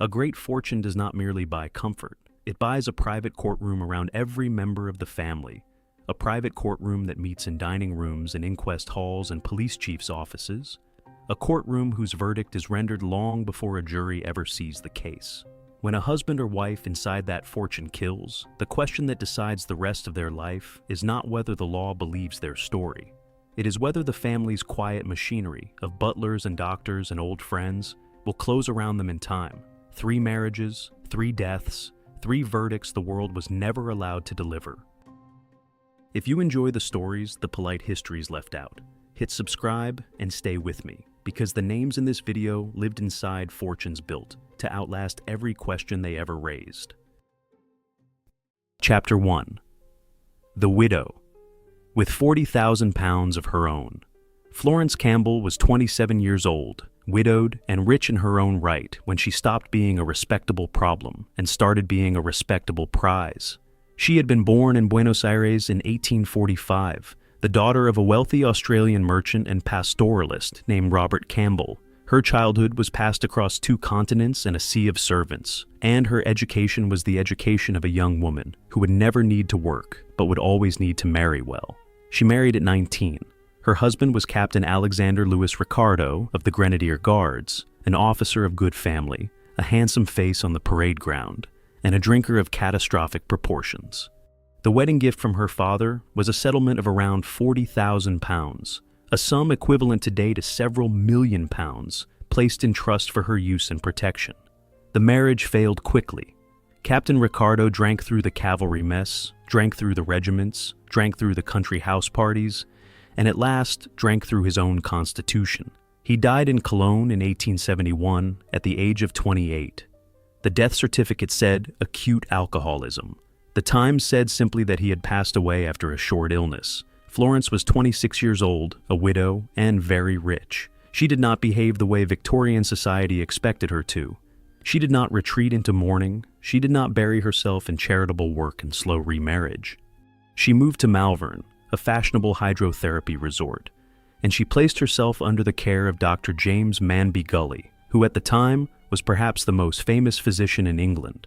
A great fortune does not merely buy comfort. It buys a private courtroom around every member of the family. A private courtroom that meets in dining rooms and inquest halls and police chiefs' offices. A courtroom whose verdict is rendered long before a jury ever sees the case. When a husband or wife inside that fortune kills, the question that decides the rest of their life is not whether the law believes their story. It is whether the family's quiet machinery of butlers and doctors and old friends will close around them in time. 3 marriages, 3 deaths, 3 verdicts the world was never allowed to deliver. If you enjoy the stories the polite histories left out, hit subscribe and stay with me, because the names in this video lived inside fortunes built to outlast every question they ever raised. Chapter 1. The Widow. With £40,000 of her own, Florence Campbell was 27 years old, widowed and rich in her own right when she stopped being a respectable problem and started being a respectable prize. She had been born in Buenos Aires in 1845, the daughter of a wealthy Australian merchant and pastoralist named Robert Campbell. Her childhood was passed across 2 continents and a sea of servants, and her education was the education of a young woman who would never need to work, but would always need to marry well. She married at 19. Her husband was Captain Alexander Louis Ricardo of the Grenadier Guards, an officer of good family, a handsome face on the parade ground, and a drinker of catastrophic proportions. The wedding gift from her father was a settlement of around £40,000, a sum equivalent today to several million pounds, placed in trust for her use and protection. The marriage failed quickly. Captain Ricardo drank through the cavalry mess, drank through the regiments, drank through the country house parties, and at last drank through his own constitution. He died in Cologne in 1871 at the age of 28. The death certificate said acute alcoholism. The Times said simply that he had passed away after a short illness. Florence was 26 years old, a widow, and very rich. She did not behave the way Victorian society expected her to. She did not retreat into mourning. She did not bury herself in charitable work and slow remarriage. She moved to Malvern, a fashionable hydrotherapy resort, and she placed herself under the care of Dr. James Manby Gully, who at the time was perhaps the most famous physician in England.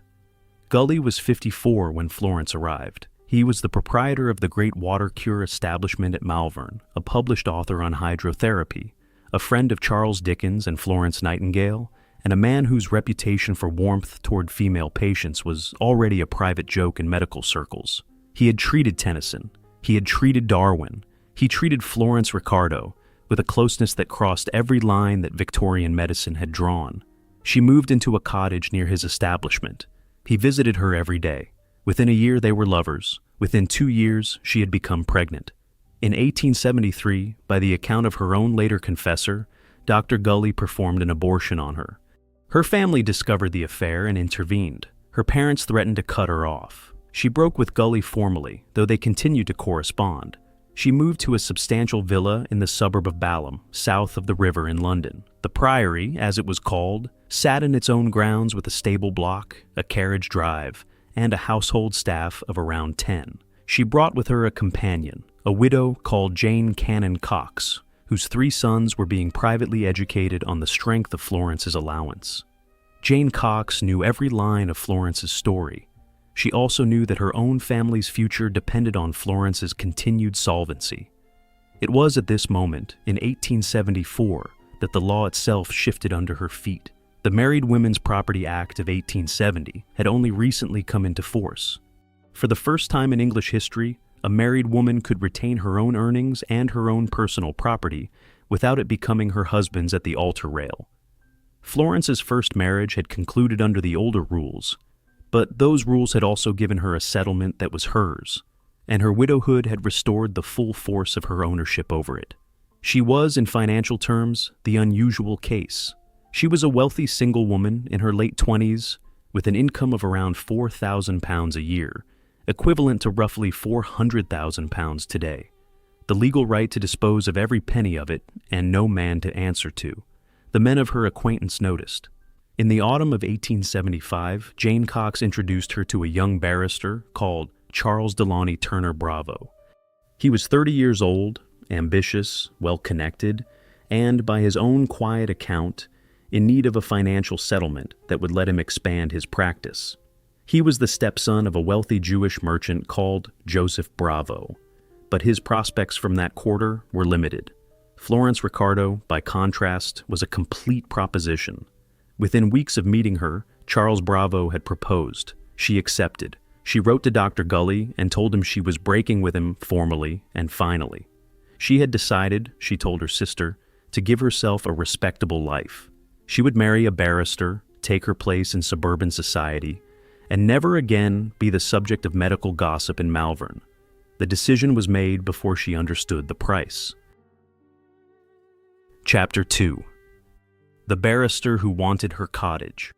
Gully was 54 when Florence arrived. He was the proprietor of the Great Water Cure establishment at Malvern, a published author on hydrotherapy, a friend of Charles Dickens and Florence Nightingale, and a man whose reputation for warmth toward female patients was already a private joke in medical circles. He had treated Tennyson. He had treated Darwin. He treated Florence Ricardo with a closeness that crossed every line that Victorian medicine had drawn. She moved into a cottage near his establishment. He visited her every day. Within a year they were lovers. Within 2 years she had become pregnant. In 1873, by the account of her own later confessor, Dr. Gully performed an abortion on her. Her family discovered the affair and intervened. Her parents threatened to cut her off. She broke with Gully formally, though they continued to correspond. She moved to a substantial villa in the suburb of Balham, south of the river in London. The Priory, as it was called, sat in its own grounds with a stable block, a carriage drive, and a household staff of around 10. She brought with her a companion, a widow called Jane Cannon Cox, whose 3 sons were being privately educated on the strength of Florence's allowance. Jane Cox knew every line of Florence's story. She also knew that her own family's future depended on Florence's continued solvency. It was at this moment, in 1874, that the law itself shifted under her feet. The Married Women's Property Act of 1870 had only recently come into force. For the first time in English history, a married woman could retain her own earnings and her own personal property without it becoming her husband's at the altar rail. Florence's first marriage had concluded under the older rules, but those rules had also given her a settlement that was hers, and her widowhood had restored the full force of her ownership over it. She was, in financial terms, the unusual case. She was a wealthy single woman in her late 20s with an income of around £4,000 a year, equivalent to roughly £400,000 today, the legal right to dispose of every penny of it and no man to answer to. The men of her acquaintance noticed. In the autumn of 1875, Jane Cox introduced her to a young barrister called Charles Delany Turner Bravo. He was 30 years old, ambitious, well-connected, and, by his own quiet account, in need of a financial settlement that would let him expand his practice. He was the stepson of a wealthy Jewish merchant called Joseph Bravo, but his prospects from that quarter were limited. Florence Ricardo, by contrast, was a complete proposition. Within weeks of meeting her, Charles Bravo had proposed. She accepted. She wrote to Dr. Gully and told him she was breaking with him formally and finally. She had decided, she told her sister, to give herself a respectable life. She would marry a barrister, take her place in suburban society, and never again be the subject of medical gossip in Malvern. The decision was made before she understood the price. Chapter 2. The Barrister Who Wanted Her Cottage.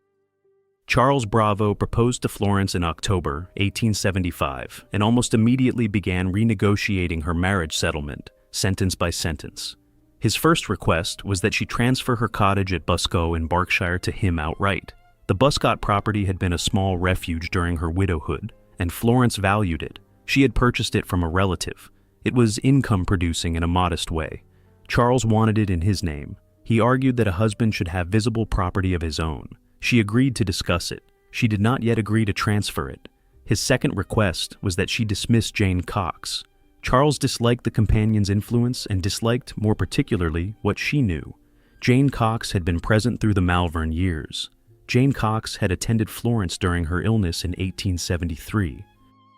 Charles Bravo proposed to Florence in October 1875 and almost immediately began renegotiating her marriage settlement, sentence by sentence. His first request was that she transfer her cottage at Buscoe in Berkshire to him outright. The Buscott property had been a small refuge during her widowhood, and Florence valued it. She had purchased it from a relative. It was income-producing in a modest way. Charles wanted it in his name. He argued that a husband should have visible property of his own. She agreed to discuss it. She did not yet agree to transfer it. His second request was that she dismiss Jane Cox. Charles disliked the companion's influence and disliked, more particularly, what she knew. Jane Cox had been present through the Malvern years. Jane Cox had attended Florence during her illness in 1873.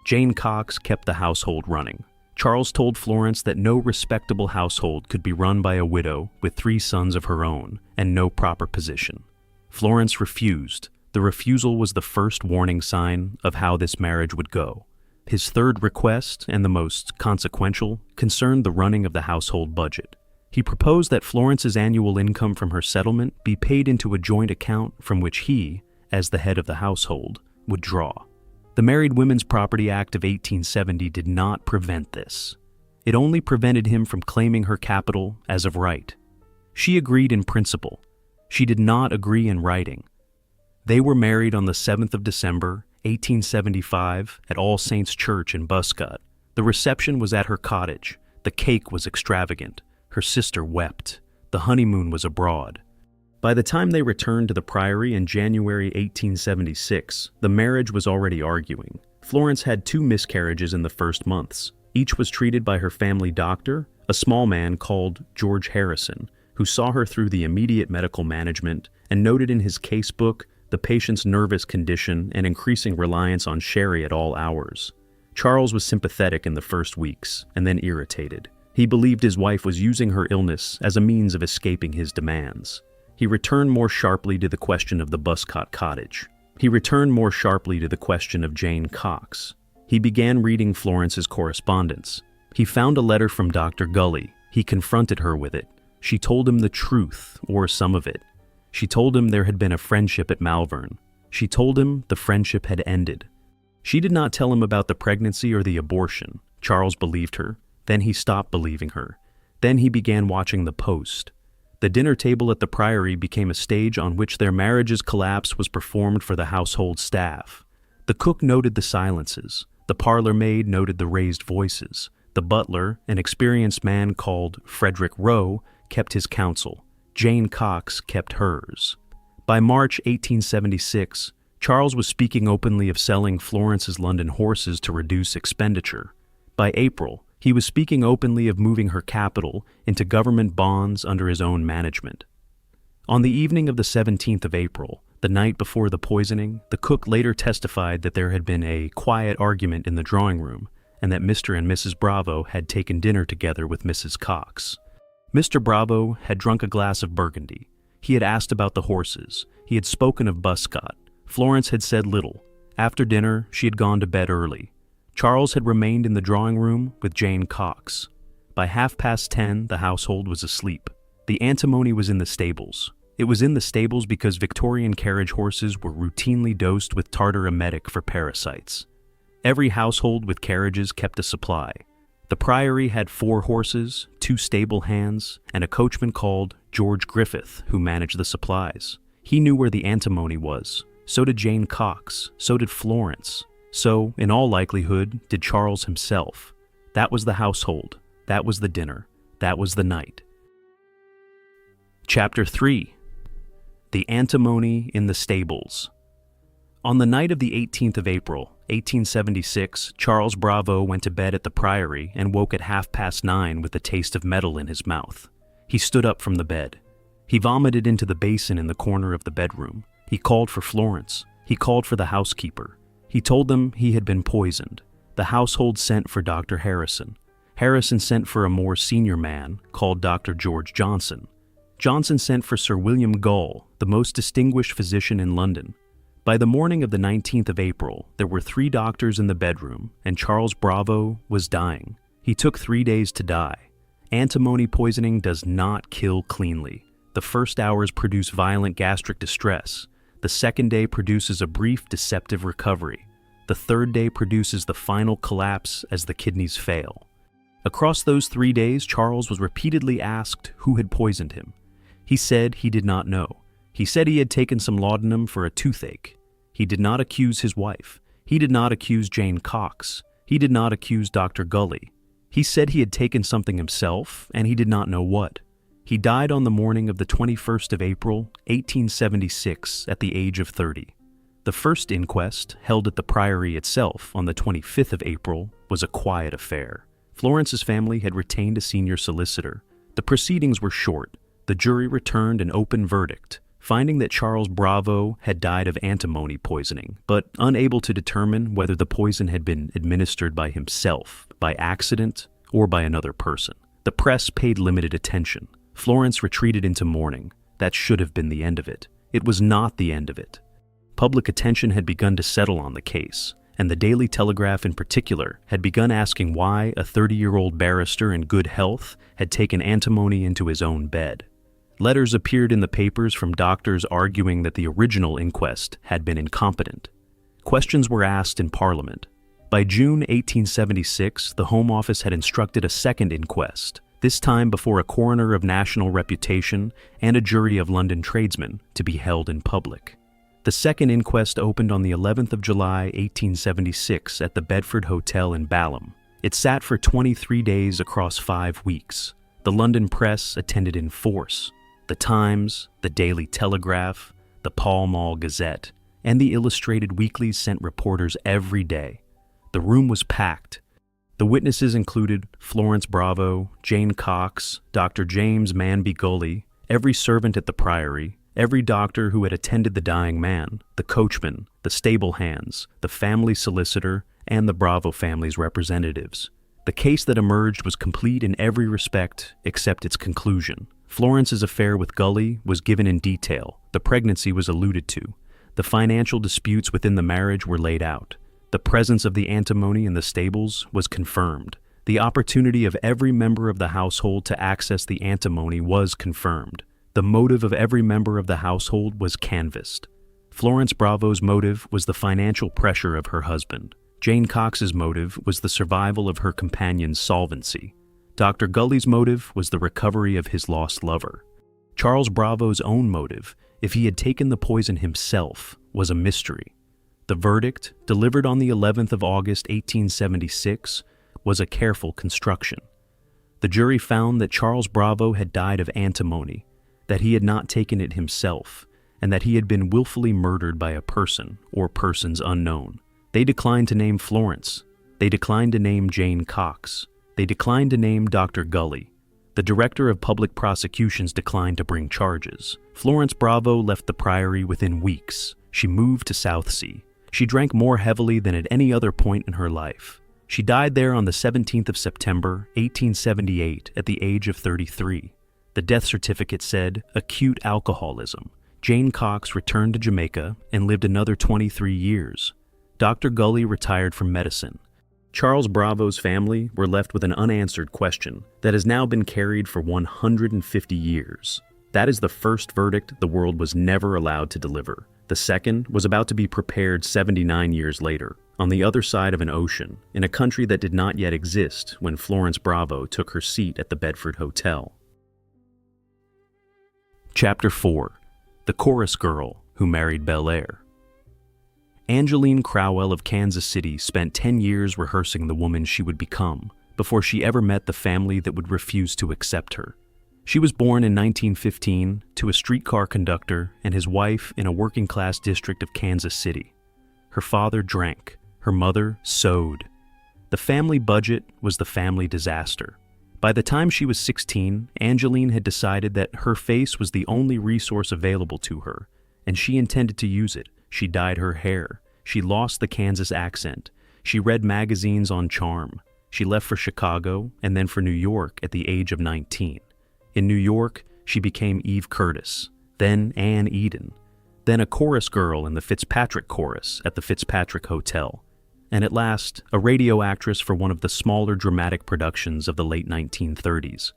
Jane Cox kept the household running. Charles told Florence that no respectable household could be run by a widow with 3 sons of her own and no proper position. Florence refused. The refusal was the first warning sign of how this marriage would go. His third request, and the most consequential, concerned the running of the household budget. He proposed that Florence's annual income from her settlement be paid into a joint account from which he, as the head of the household, would draw. The Married Women's Property Act of 1870 did not prevent this. It only prevented him from claiming her capital as of right. She agreed in principle. She did not agree in writing. They were married on the 7th of December, 1875, at All Saints Church in Buscott. The reception was at her cottage. The cake was extravagant. Her sister wept. The honeymoon was abroad. By the time they returned to the Priory in January 1876, the marriage was already arguing. Florence had 2 miscarriages in the first months. Each was treated by her family doctor, a small man called George Harrison, who saw her through the immediate medical management and noted in his casebook the patient's nervous condition and increasing reliance on sherry at all hours. Charles was sympathetic in the first weeks, and then irritated. He believed his wife was using her illness as a means of escaping his demands. He returned more sharply to the question of the Buscott cottage. He returned more sharply to the question of Jane Cox. He began reading Florence's correspondence. He found a letter from Dr. Gully. He confronted her with it. She told him the truth, or some of it. She told him there had been a friendship at Malvern. She told him the friendship had ended. She did not tell him about the pregnancy or the abortion. Charles believed her. Then he stopped believing her. Then he began watching the Post. The dinner table at the Priory became a stage on which their marriage's collapse was performed for the household staff. The cook noted the silences. The parlor maid noted the raised voices. The butler, an experienced man called Frederick Rowe, kept his counsel. Jane Cox kept hers. By March 1876, Charles was speaking openly of selling Florence's London horses to reduce expenditure. By April, he was speaking openly of moving her capital into government bonds under his own management. On the evening of the 17th of April, the night before the poisoning, the cook later testified that there had been a quiet argument in the drawing room and that Mr. and Mrs. Bravo had taken dinner together with Mrs. Cox. Mr. Bravo had drunk a glass of Burgundy. He had asked about the horses. He had spoken of Buscott. Florence had said little. After dinner, she had gone to bed early. Charles had remained in the drawing room with Jane Cox. By 10:30, the household was asleep. The antimony was in the stables. It was in the stables because Victorian carriage horses were routinely dosed with tartar emetic for parasites. Every household with carriages kept a supply. The Priory had 4 horses, 2 stable hands, and a coachman called George Griffith who managed the supplies. He knew where the antimony was. So did Jane Cox. So did Florence. So, in all likelihood, did Charles himself. That was the household. That was the dinner. That was the night. Chapter 3. The antimony in the stables. On the night of the 18th of April, 1876, Charles Bravo went to bed at the Priory and woke at 9:30 with the taste of metal in his mouth. He stood up from the bed. He vomited into the basin in the corner of the bedroom. He called for Florence. He called for the housekeeper. He told them he had been poisoned. The household sent for Dr. Harrison. Harrison sent for a more senior man called Dr. George Johnson. Johnson sent for Sir William Gull, the most distinguished physician in London. By the morning of the 19th of April, there were 3 doctors in the bedroom, and Charles Bravo was dying. He took 3 days to die. Antimony poisoning does not kill cleanly. The first hours produce violent gastric distress. The second day produces a brief deceptive recovery. The third day produces the final collapse as the kidneys fail. Across those 3 days, Charles was repeatedly asked who had poisoned him. He said he did not know. He said he had taken some laudanum for a toothache. He did not accuse his wife. He did not accuse Jane Cox. He did not accuse Dr. Gully. He said he had taken something himself, and he did not know what. He died on the morning of the 21st of April, 1876, at the age of 30. The first inquest, held at the Priory itself on the 25th of April, was a quiet affair. Florence's family had retained a senior solicitor. The proceedings were short. The jury returned an open verdict, finding that Charles Bravo had died of antimony poisoning, but unable to determine whether the poison had been administered by himself, by accident, or by another person. The press paid limited attention. Florence retreated into mourning. That should have been the end of it. It was not the end of it. Public attention had begun to settle on the case, and the Daily Telegraph in particular had begun asking why a 30-year-old barrister in good health had taken antimony into his own bed. Letters appeared in the papers from doctors arguing that the original inquest had been incompetent. Questions were asked in Parliament. By June 1876, the Home Office had instructed a second inquest, this time before a coroner of national reputation and a jury of London tradesmen, to be held in public. The second inquest opened on the 11th of July, 1876, at the Bedford Hotel in Balham. It sat for 23 days across 5 weeks. The London press attended in force. The Times, the Daily Telegraph, the Pall Mall Gazette, and the illustrated weeklies sent reporters every day. The room was packed. The witnesses included Florence Bravo, Jane Cox, Dr. James Manby Gully, every servant at the Priory, every doctor who had attended the dying man, the coachman, the stable hands, the family solicitor, and the Bravo family's representatives. The case that emerged was complete in every respect except its conclusion. Florence's affair with Gully was given in detail. The pregnancy was alluded to. The financial disputes within the marriage were laid out. The presence of the antimony in the stables was confirmed. The opportunity of every member of the household to access the antimony was confirmed. The motive of every member of the household was canvassed. Florence Bravo's motive was the financial pressure of her husband. Jane Cox's motive was the survival of her companion's solvency. Dr. Gully's motive was the recovery of his lost lover. Charles Bravo's own motive, if he had taken the poison himself, was a mystery. The verdict, delivered on the 11th of August, 1876, was a careful construction. The jury found that Charles Bravo had died of antimony, that he had not taken it himself, and that he had been willfully murdered by a person or persons unknown. They declined to name Florence. They declined to name Jane Cox. They declined to name Dr. Gully. The director of public prosecutions declined to bring charges. Florence Bravo left the Priory within weeks. She moved to Southsea. She drank more heavily than at any other point in her life. She died there on the 17th of September, 1878, at the age of 33. The death certificate said, acute alcoholism. Jane Cox returned to Jamaica and lived another 23 years. Dr. Gully retired from medicine. Charles Bravo's family were left with an unanswered question that has now been carried for 150 years. That is the first verdict the world was never allowed to deliver. The second was about to be prepared 79 years later, on the other side of an ocean, in a country that did not yet exist when Florence Bravo took her seat at the Bedford Hotel. Chapter 4. The Chorus Girl Who Married Belair. Angeline Crowell of Kansas City spent 10 years rehearsing the woman she would become before she ever met the family that would refuse to accept her. She was born in 1915 to a streetcar conductor and his wife in a working-class district of Kansas City. Her father drank. Her mother sewed. The family budget was the family disaster. By the time she was 16, Angeline had decided that her face was the only resource available to her, and she intended to use it. She dyed her hair. She lost the Kansas accent. She read magazines on charm. She left for Chicago and then for New York at the age of 19. In New York, she became Eve Curtis, then Anne Eden, then a chorus girl in the Fitzpatrick Chorus at the Fitzpatrick Hotel, and at last, a radio actress for one of the smaller dramatic productions of the late 1930s.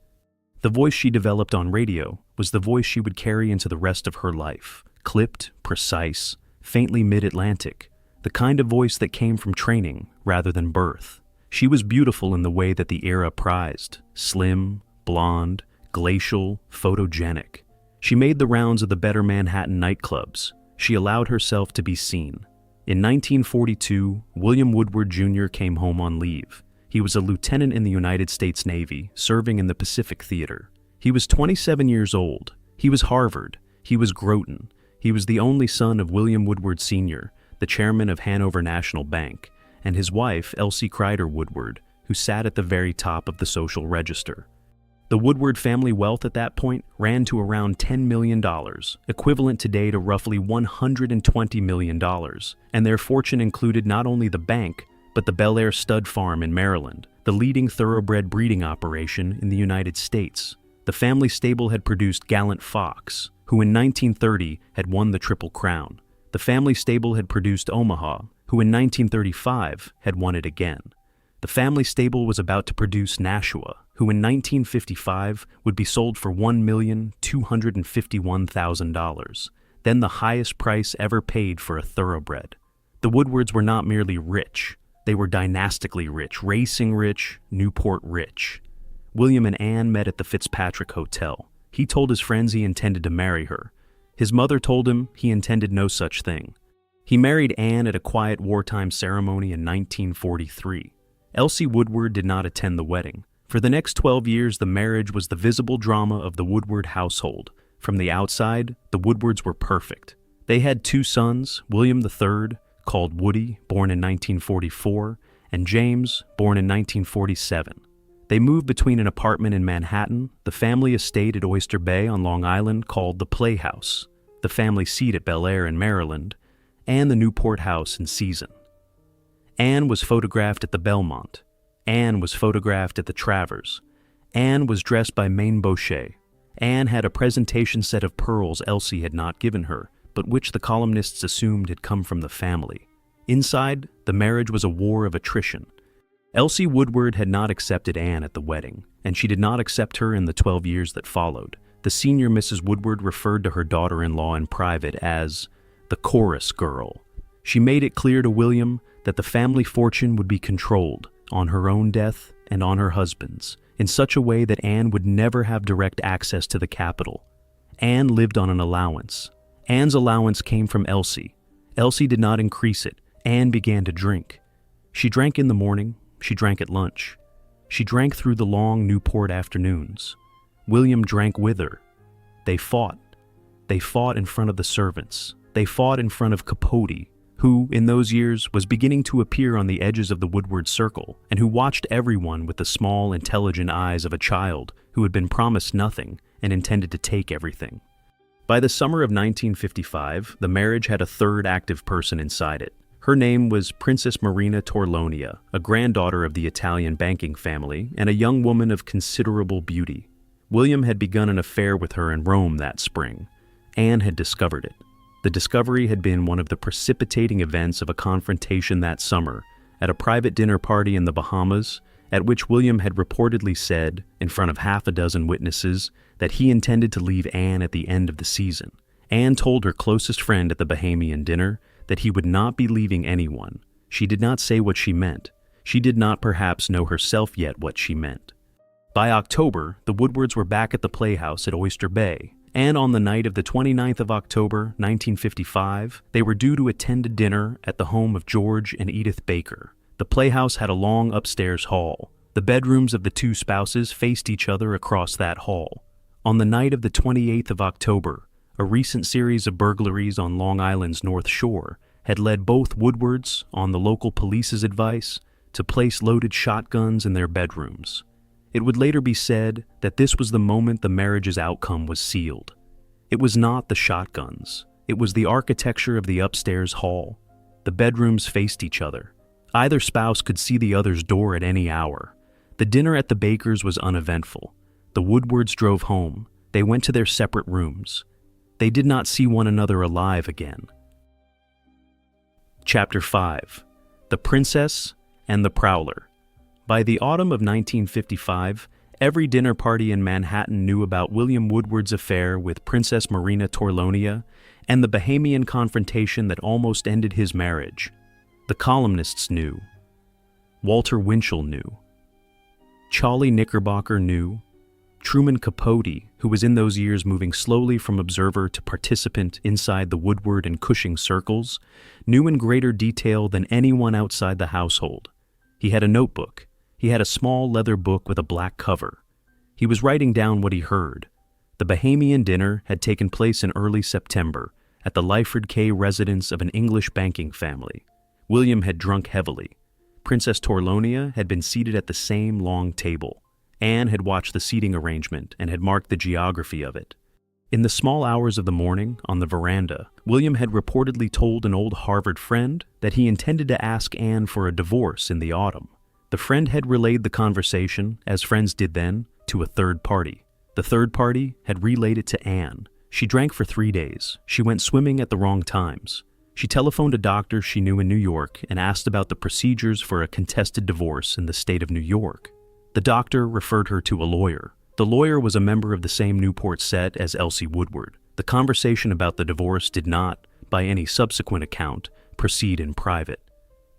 The voice she developed on radio was the voice she would carry into the rest of her life, clipped, precise, faintly mid-Atlantic, the kind of voice that came from training rather than birth. She was beautiful in the way that the era prized, slim, blonde, glacial, photogenic. She made the rounds of the better Manhattan nightclubs. She allowed herself to be seen. In 1942, William Woodward Junior came home on leave. He was a lieutenant in the United States Navy, serving in the Pacific Theater. He was 27 years old. He was Harvard. He was Groton. He was the only son of William Woodward Sr., the chairman of Hanover National Bank, and his wife, Elsie Cryder Woodward, who sat at the very top of the social register. The Woodward family wealth at that point ran to around $10 million, equivalent today to roughly $120 million, and their fortune included not only the bank, but the Belair Stud farm in Maryland, the leading thoroughbred breeding operation in the United States. The family stable had produced Gallant Fox, who in 1930 had won the Triple Crown. The family stable had produced Omaha, who in 1935 had won it again. The family stable was about to produce Nashua, who in 1955 would be sold for $1,251,000, then the highest price ever paid for a thoroughbred. The Woodwards were not merely rich, they were dynastically rich, racing rich, Newport rich. William and Anne met at the Fitzpatrick Hotel. He told his friends he intended to marry her. His mother told him he intended no such thing. He married Anne at a quiet wartime ceremony in 1943. Elsie Woodward did not attend the wedding. For the next 12 years, the marriage was the visible drama of the Woodward household. From the outside, the Woodwards were perfect. They had two sons, William III, called Woody, born in 1944, and James, born in 1947. They moved between an apartment in Manhattan, the family estate at Oyster Bay on Long Island called the Playhouse, the family seat at Belair in Maryland, and the Newport house in Season. Anne was photographed at the Belmont. Anne was photographed at the Travers. Anne was dressed by Maine Boucher. Anne had a presentation set of pearls Elsie had not given her, but which the columnists assumed had come from the family. Inside, the marriage was a war of attrition. Elsie Woodward had not accepted Anne at the wedding, and she did not accept her in the 12 years that followed. The senior Mrs. Woodward referred to her daughter-in-law in private as the chorus girl. She made it clear to William that the family fortune would be controlled, on her own death and on her husband's, in such a way that Anne would never have direct access to the capital. Anne lived on an allowance. Anne's allowance came from Elsie. Elsie did not increase it. Anne began to drink. She drank in the morning. She drank at lunch. She drank through the long Newport afternoons. William drank with her. They fought. They fought in front of the servants. They fought in front of Capote, who, in those years, was beginning to appear on the edges of the Woodward circle, and who watched everyone with the small, intelligent eyes of a child who had been promised nothing and intended to take everything. By the summer of 1955, the marriage had a third active person inside it. Her name was Princess Marina Torlonia, a granddaughter of the Italian banking family and a young woman of considerable beauty. William had begun an affair with her in Rome that spring. Anne had discovered it. The discovery had been one of the precipitating events of a confrontation that summer at a private dinner party in the Bahamas, at which William had reportedly said, in front of half a dozen witnesses, that he intended to leave Anne at the end of the season. Anne told her closest friend at the Bahamian dinner that he would not be leaving anyone. She did not say what she meant. She did not perhaps know herself yet what she meant. By October, the Woodwards were back at the Playhouse at Oyster Bay, and on the night of the 29th of October, 1955, they were due to attend a dinner at the home of George and Edith Baker. The Playhouse had a long upstairs hall. The bedrooms of the two spouses faced each other across that hall. On the night of the 28th of October, a recent series of burglaries on Long Island's North Shore had led both Woodwards, on the local police's advice, to place loaded shotguns in their bedrooms. It would later be said that this was the moment the marriage's outcome was sealed. It was not the shotguns. It was the architecture of the upstairs hall. The bedrooms faced each other. Either spouse could see the other's door at any hour. The dinner at the Bakers was uneventful. The Woodwards drove home. They went to their separate rooms. They did not see one another alive again. Chapter 5. The Princess and the Prowler. By the autumn of 1955, every dinner party in Manhattan knew about William Woodward's affair with Princess Marina Torlonia and the Bahamian confrontation that almost ended his marriage. The columnists knew. Walter Winchell knew. Charlie Knickerbocker knew. Truman Capote, who was in those years moving slowly from observer to participant inside the Woodward and Cushing circles, knew in greater detail than anyone outside the household. He had a notebook. He had a small leather book with a black cover. He was writing down what he heard. The Bahamian dinner had taken place in early September at the Lyford K residence of an English banking family. William had drunk heavily. Princess Torlonia had been seated at the same long table. Anne had watched the seating arrangement and had marked the geography of it. In the small hours of the morning, on the veranda, William had reportedly told an old Harvard friend that he intended to ask Anne for a divorce in the autumn. The friend had relayed the conversation, as friends did then, to a third party. The third party had relayed it to Anne. She drank for 3 days. She went swimming at the wrong times. She telephoned a doctor she knew in New York and asked about the procedures for a contested divorce in the state of New York. The doctor referred her to a lawyer. The lawyer was a member of the same Newport set as Elsie Woodward. The conversation about the divorce did not, by any subsequent account, proceed in private.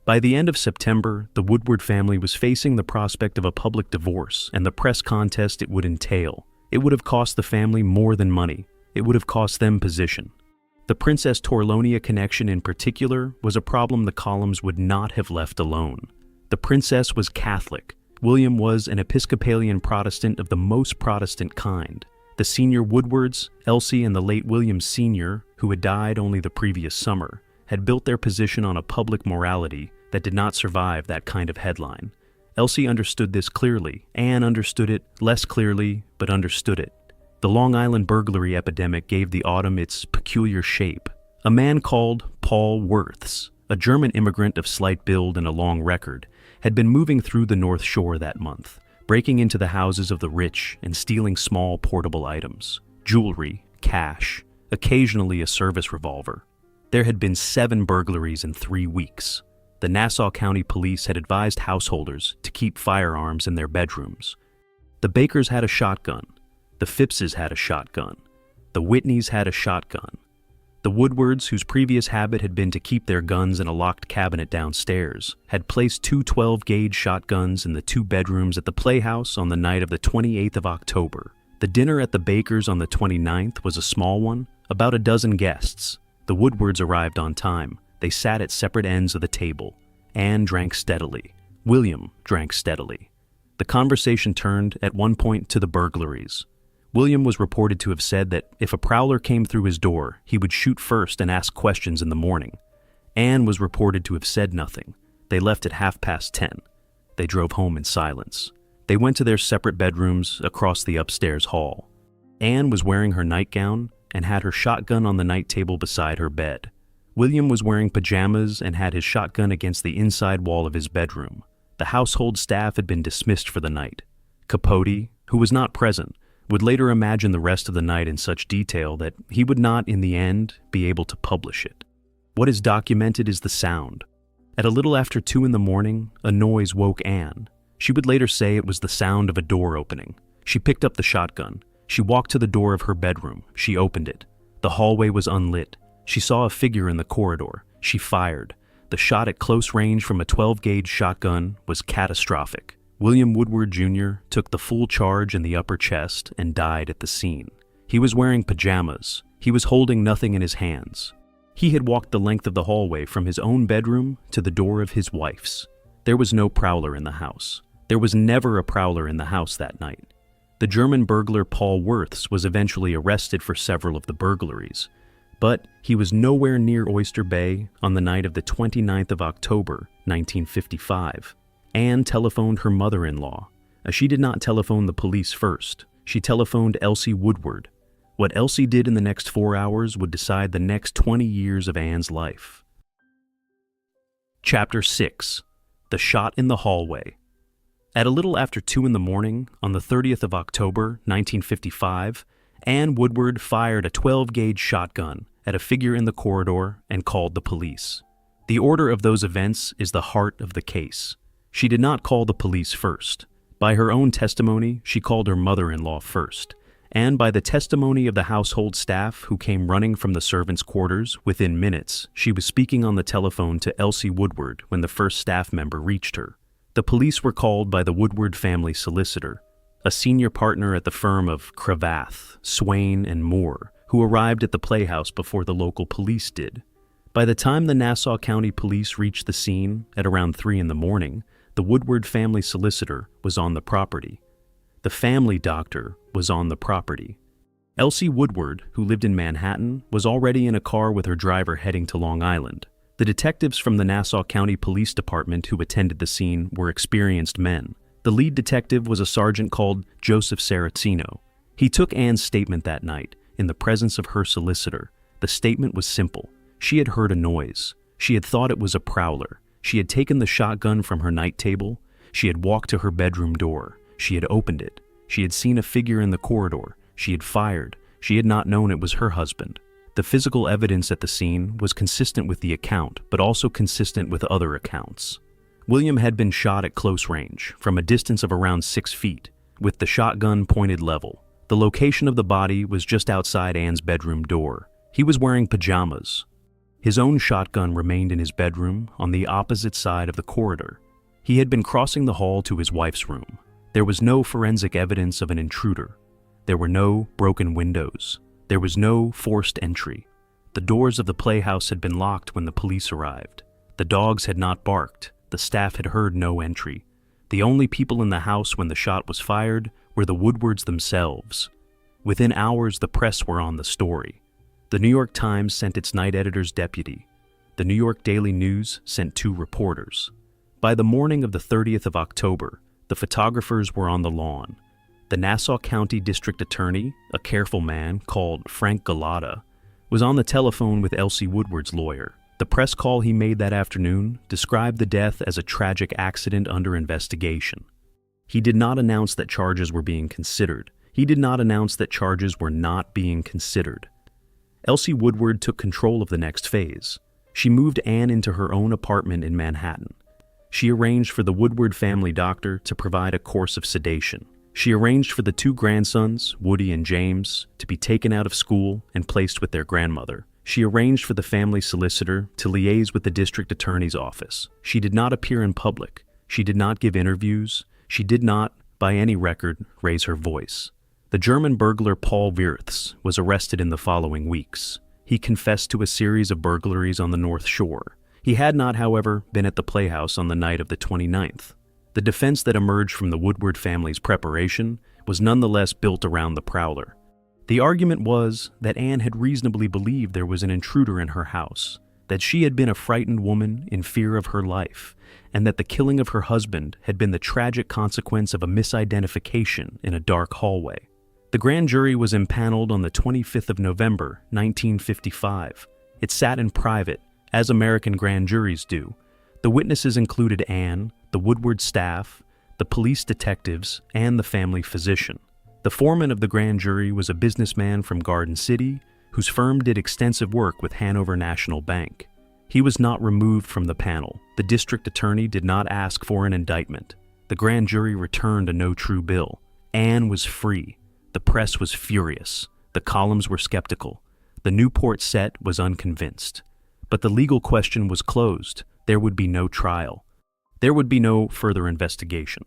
By the end of September, the Woodward family was facing the prospect of a public divorce and the press contest it would entail. It would have cost the family more than money. It would have cost them position. The Princess Torlonia connection in particular was a problem the columns would not have left alone. The princess was Catholic. William was an Episcopalian Protestant of the most Protestant kind. The senior Woodwards, Elsie and the late William Sr., who had died only the previous summer, had built their position on a public morality that did not survive that kind of headline. Elsie understood this clearly. Anne understood it less clearly, but understood it. The Long Island burglary epidemic gave the autumn its peculiar shape. A man called Paul Worths, a German immigrant of slight build and a long record, had been moving through the North Shore that month, breaking into the houses of the rich and stealing small portable items, jewelry, cash, occasionally a service revolver. There had been 7 burglaries in 3 weeks. The Nassau County police had advised householders to keep firearms in their bedrooms. The Bakers had a shotgun. The Phippses had a shotgun. The Whitneys had a shotgun. The Woodwards, whose previous habit had been to keep their guns in a locked cabinet downstairs, had placed 2 12-gauge shotguns in the 2 bedrooms at the Playhouse on the night of the 28th of October. The dinner at the Bakers on the 29th was a small one, about a dozen guests. The Woodwards arrived on time. They sat at separate ends of the table. Anne drank steadily. William drank steadily. The conversation turned at one point to the burglaries. William was reported to have said that if a prowler came through his door, he would shoot first and ask questions in the morning. Anne was reported to have said nothing. They left at 10:30. They drove home in silence. They went to their separate bedrooms across the upstairs hall. Anne was wearing her nightgown and had her shotgun on the night table beside her bed. William was wearing pajamas and had his shotgun against the inside wall of his bedroom. The household staff had been dismissed for the night. Capote, who was not present, would later imagine the rest of the night in such detail that he would not, in the end, be able to publish it. What is documented is the sound. At a little after 2 in the morning, a noise woke Anne. She would later say it was the sound of a door opening. She picked up the shotgun. She walked to the door of her bedroom. She opened it. The hallway was unlit. She saw a figure in the corridor. She fired. The shot at close range from a 12-gauge shotgun was catastrophic. William Woodward Junior took the full charge in the upper chest and died at the scene. He was wearing pajamas. He was holding nothing in his hands. He had walked the length of the hallway from his own bedroom to the door of his wife's. There was no prowler in the house. There was never a prowler in the house that night. The German burglar Paul Wirths was eventually arrested for several of the burglaries, but he was nowhere near Oyster Bay on the night of the 29th of October, 1955. Anne telephoned her mother-in-law. She did not telephone the police first. She telephoned Elsie Woodward. What Elsie did in the next 4 hours would decide the next 20 years of Anne's life. Chapter 6. The Shot in the Hallway. At a little after 2 in the morning, on the 30th of October, 1955, Anne Woodward fired a 12-gauge shotgun at a figure in the corridor and called the police. The order of those events is the heart of the case. She did not call the police first. By her own testimony, she called her mother-in-law first, and by the testimony of the household staff who came running from the servants' quarters, within minutes, she was speaking on the telephone to Elsie Woodward when the first staff member reached her. The police were called by the Woodward family solicitor, a senior partner at the firm of Cravath, Swain, and Moore, who arrived at the playhouse before the local police did. By the time the Nassau County police reached the scene at around 3 in the morning, the Woodward family solicitor was on the property. The family doctor was on the property. Elsie Woodward, who lived in Manhattan, was already in a car with her driver heading to Long Island. The detectives from the Nassau County Police Department who attended the scene were experienced men. The lead detective was a sergeant called Joseph Saracino. He took Anne's statement that night, in the presence of her solicitor. The statement was simple. She had heard a noise. She had thought it was a prowler. She had taken the shotgun from her night table. She had walked to her bedroom door. She had opened it. She had seen a figure in the corridor. She had fired. She had not known it was her husband. The physical evidence at the scene was consistent with the account, but also consistent with other accounts. William had been shot at close range, from a distance of around 6 feet, with the shotgun pointed level. The location of the body was just outside Anne's bedroom door. He was wearing pajamas. His own shotgun remained in his bedroom on the opposite side of the corridor. He had been crossing the hall to his wife's room. There was no forensic evidence of an intruder. There were no broken windows. There was no forced entry. The doors of the playhouse had been locked when the police arrived. The dogs had not barked. The staff had heard no entry. The only people in the house when the shot was fired were the Woodwards themselves. Within hours, the press were on the story. The New York Times sent its night editor's deputy. The New York Daily News sent 2 reporters. By the morning of the 30th of October, the photographers were on the lawn. The Nassau County District Attorney, a careful man called Frank Galata, was on the telephone with Elsie Woodward's lawyer. The press call he made that afternoon described the death as a tragic accident under investigation. He did not announce that charges were being considered. He did not announce that charges were not being considered. Elsie Woodward took control of the next phase. She moved Anne into her own apartment in Manhattan. She arranged for the Woodward family doctor to provide a course of sedation. She arranged for the 2 grandsons, Woody and James, to be taken out of school and placed with their grandmother. She arranged for the family solicitor to liaise with the district attorney's office. She did not appear in public. She did not give interviews. She did not, by any record, raise her voice. The German burglar Paul Wirths was arrested in the following weeks. He confessed to a series of burglaries on the North Shore. He had not, however, been at the playhouse on the night of the 29th. The defense that emerged from the Woodward family's preparation was nonetheless built around the prowler. The argument was that Anne had reasonably believed there was an intruder in her house, that she had been a frightened woman in fear of her life, and that the killing of her husband had been the tragic consequence of a misidentification in a dark hallway. The grand jury was impaneled on the 25th of November, 1955. It sat in private, as American grand juries do. The witnesses included Anne, the Woodward staff, the police detectives, and the family physician. The foreman of the grand jury was a businessman from Garden City, whose firm did extensive work with Hanover National Bank. He was not removed from the panel. The district attorney did not ask for an indictment. The grand jury returned a no true bill. Anne was free. The press was furious. The columns were skeptical. The Newport set was unconvinced. But the legal question was closed. There would be no trial. There would be no further investigation.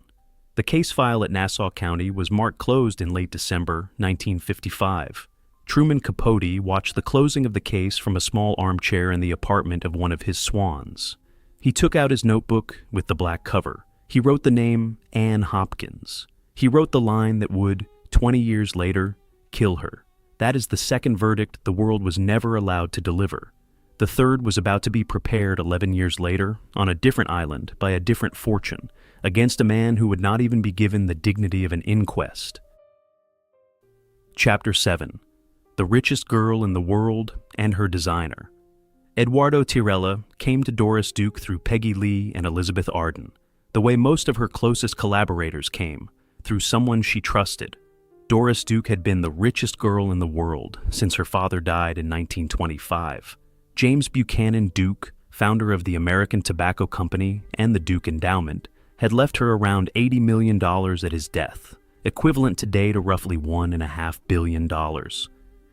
The case file at Nassau County was marked closed in late December 1955. Truman Capote watched the closing of the case from a small armchair in the apartment of one of his swans. He took out his notebook with the black cover. He wrote the name Anne Hopkins. He wrote the line that would, 20 years later, kill her. That is the second verdict the world was never allowed to deliver. The third was about to be prepared 11 years later, on a different island, by a different fortune, against a man who would not even be given the dignity of an inquest. Chapter 7. The Richest Girl in the World and Her Designer. Eduardo Tirella came to Doris Duke through Peggy Lee and Elizabeth Arden, the way most of her closest collaborators came, through someone she trusted. Doris Duke had been the richest girl in the world since her father died in 1925. James Buchanan Duke, founder of the American Tobacco Company and the Duke Endowment, had left her around $80 million at his death, equivalent today to roughly $1.5 billion.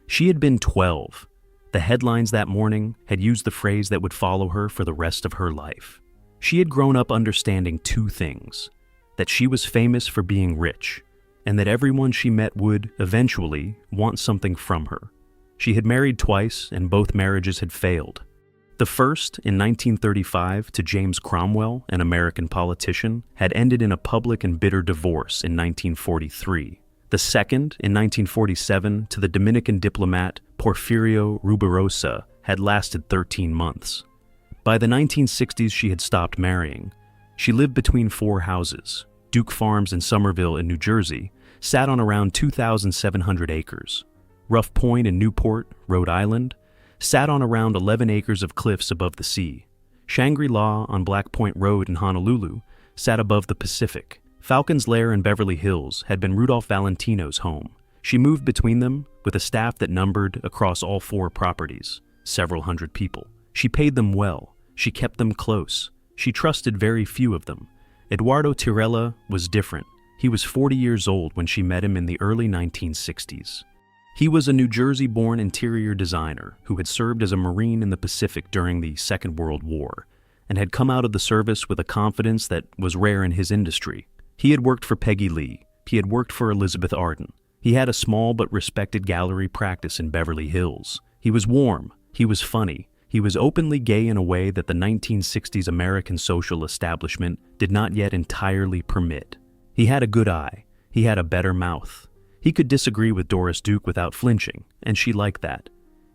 She had been 12. The headlines that morning had used the phrase that would follow her for the rest of her life. She had grown up understanding two things: that she was famous for being rich, and that everyone she met would, eventually, want something from her. She had married twice, and both marriages had failed. The first, in 1935, to James Cromwell, an American politician, had ended in a public and bitter divorce in 1943. The second, in 1947, to the Dominican diplomat Porfirio Rubirosa, had lasted 13 months. By the 1960s, she had stopped marrying. She lived between four houses: Duke Farms in Somerville in New Jersey, sat on around 2,700 acres. Rough Point in Newport, Rhode Island, sat on around 11 acres of cliffs above the sea. Shangri-La on Black Point Road in Honolulu sat above the Pacific. Falcon's Lair in Beverly Hills had been Rudolph Valentino's home. She moved between them with a staff that numbered, across all four properties, several hundred people. She paid them well. She kept them close. She trusted very few of them. Eduardo Tirella was different. He was 40 years old when she met him in the early 1960s. He was a New Jersey-born interior designer who had served as a Marine in the Pacific during the Second World War and had come out of the service with a confidence that was rare in his industry. He had worked for Peggy Lee. He had worked for Elizabeth Arden. He had a small but respected gallery practice in Beverly Hills. He was warm. He was funny. He was openly gay in a way that the 1960s American social establishment did not yet entirely permit. He had a good eye. He had a better mouth. He could disagree with Doris Duke without flinching, and she liked that.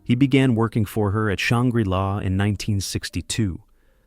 He began working for her at Shangri-La in 1962.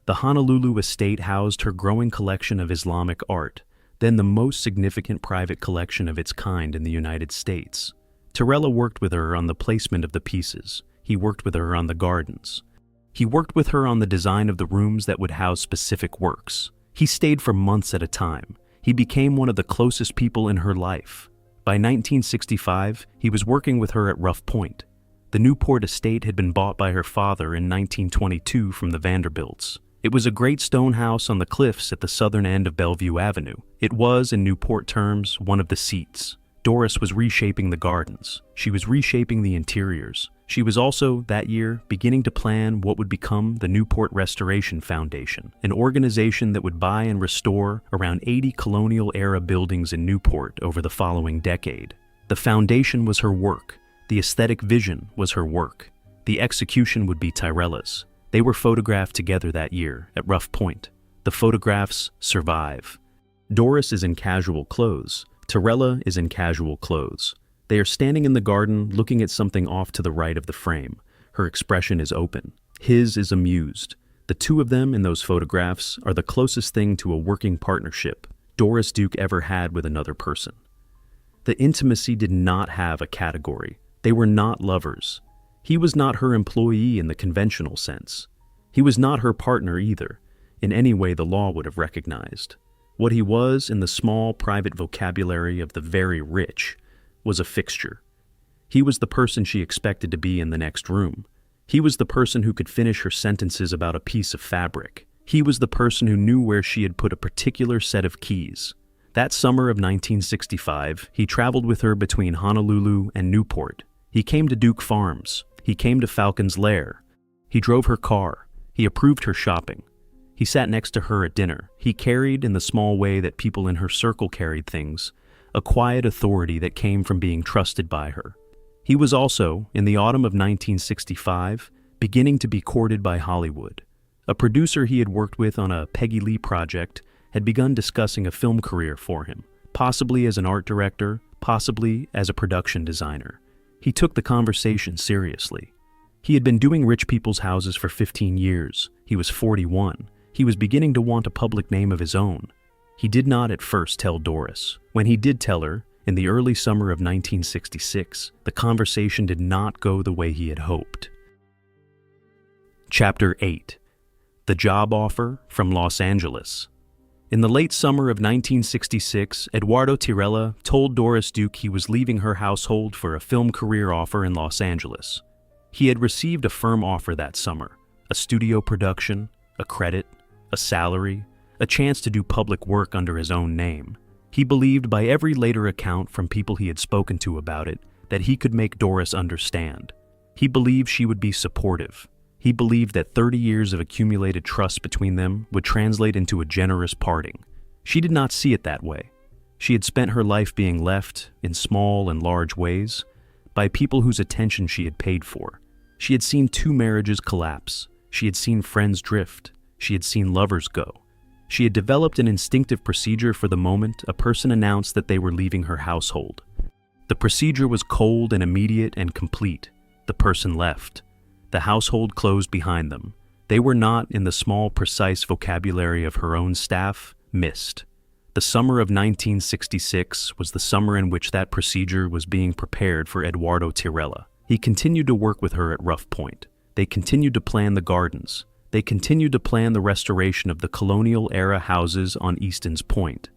The Honolulu estate housed her growing collection of Islamic art, then the most significant private collection of its kind in the United States. Tirella worked with her on the placement of the pieces. He worked with her on the gardens. He worked with her on the design of the rooms that would house specific works. He stayed for months at a time. He became one of the closest people in her life. By 1965, he was working with her at Rough Point. The Newport estate had been bought by her father in 1922 from the Vanderbilts. It was a great stone house on the cliffs at the southern end of Bellevue Avenue. It was, in Newport terms, one of the seats. Doris was reshaping the gardens. She was reshaping the interiors. She was also, that year, beginning to plan what would become the Newport Restoration Foundation, an organization that would buy and restore around 80 colonial-era buildings in Newport over the following decade. The foundation was her work. The aesthetic vision was her work. The execution would be Tirella's. They were photographed together that year at Rough Point. The photographs survive. Doris is in casual clothes. Tirella is in casual clothes. They are standing in the garden looking at something off to the right of the frame. Her expression is open. His is amused. The two of them in those photographs are the closest thing to a working partnership Doris Duke ever had with another person. The intimacy did not have a category. They were not lovers. He was not her employee in the conventional sense. He was not her partner either, in any way the law would have recognized. What he was in the small private vocabulary of the very rich was a fixture. He was the person she expected to be in the next room. He was the person who could finish her sentences about a piece of fabric. He was the person who knew where she had put a particular set of keys. That summer of 1965, he traveled with her between Honolulu and Newport. He came to Duke Farms. He came to Falcon's Lair. He drove her car. He approved her shopping. He sat next to her at dinner. He carried, in the small way that people in her circle carried things, a quiet authority that came from being trusted by her. He was also, in the autumn of 1965, beginning to be courted by Hollywood. A producer he had worked with on a Peggy Lee project had begun discussing a film career for him, possibly as an art director, possibly as a production designer. He took the conversation seriously. He had been doing rich people's houses for 15 years. He was 41. He was beginning to want a public name of his own. He did not at first tell Doris. When he did tell her, in the early summer of 1966, the conversation did not go the way he had hoped. Chapter 8. The Job Offer from Los Angeles. In the late summer of 1966, Eduardo Tirella told Doris Duke he was leaving her household for a film career offer in Los Angeles. He had received a firm offer that summer, a studio production, a credit, a salary, a chance to do public work under his own name. He believed by every later account from people he had spoken to about it that he could make Doris understand. He believed she would be supportive. He believed that 30 years of accumulated trust between them would translate into a generous parting. She did not see it that way. She had spent her life being left, in small and large ways, by people whose attention she had paid for. She had seen 2 marriages collapse. She had seen friends drift. She had seen lovers go. She had developed an instinctive procedure for the moment a person announced that they were leaving her household. The procedure was cold and immediate and complete. The person left. The household closed behind them. They were not, in the small, precise vocabulary of her own staff, missed. The summer of 1966 was the summer in which that procedure was being prepared for Eduardo Tirella. He continued to work with her at Rough Point. They continued to plan the gardens. They continued to plan the restoration of the colonial-era houses on Easton's Point.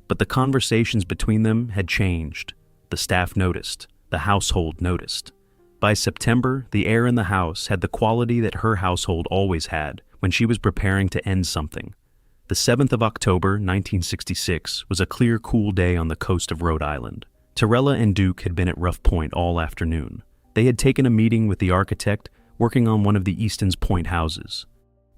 But the conversations between them had changed. The staff noticed. The household noticed. By September, the air in the house had the quality that her household always had when she was preparing to end something. The 7th of October, 1966, was a clear, cool day on the coast of Rhode Island. Tirella and Duke had been at Rough Point all afternoon. They had taken a meeting with the architect working on one of the Easton's Point houses.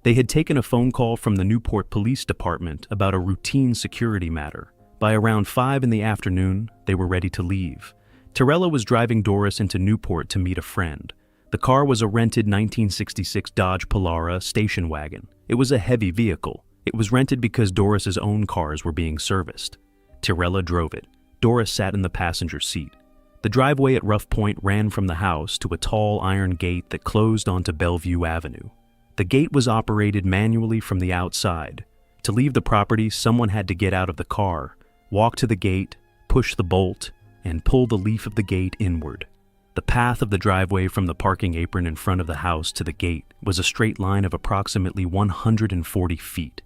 They had taken a phone call from the Newport Police Department about a routine security matter. By around 5 in the afternoon, they were ready to leave. Tirella was driving Doris into Newport to meet a friend. The car was a rented 1966 Dodge Polara station wagon. It was a heavy vehicle. It was rented because Doris's own cars were being serviced. Tirella drove it. Doris sat in the passenger seat. The driveway at Rough Point ran from the house to a tall iron gate that closed onto Bellevue Avenue. The gate was operated manually from the outside. To leave the property, someone had to get out of the car, walk to the gate, push the bolt, and pull the leaf of the gate inward. The path of the driveway from the parking apron in front of the house to the gate was a straight line of approximately 140 feet.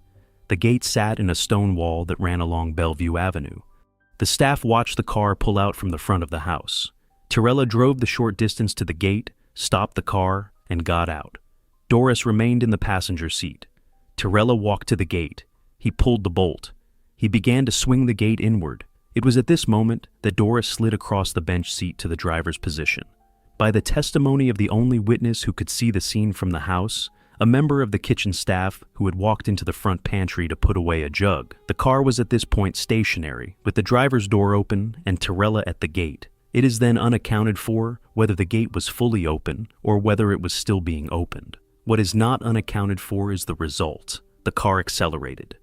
The gate sat in a stone wall that ran along Bellevue Avenue. The staff watched the car pull out from the front of the house. Tirella drove the short distance to the gate, stopped the car, and got out. Doris remained in the passenger seat. Tirella walked to the gate. He pulled the bolt. He began to swing the gate inward. It was at this moment that Doris slid across the bench seat to the driver's position. By the testimony of the only witness who could see the scene from the house, a member of the kitchen staff who had walked into the front pantry to put away a jug, the car was at this point stationary, with the driver's door open and Tirella at the gate. It is then unaccounted for whether the gate was fully open or whether it was still being opened. What is not unaccounted for is the result. The car accelerated.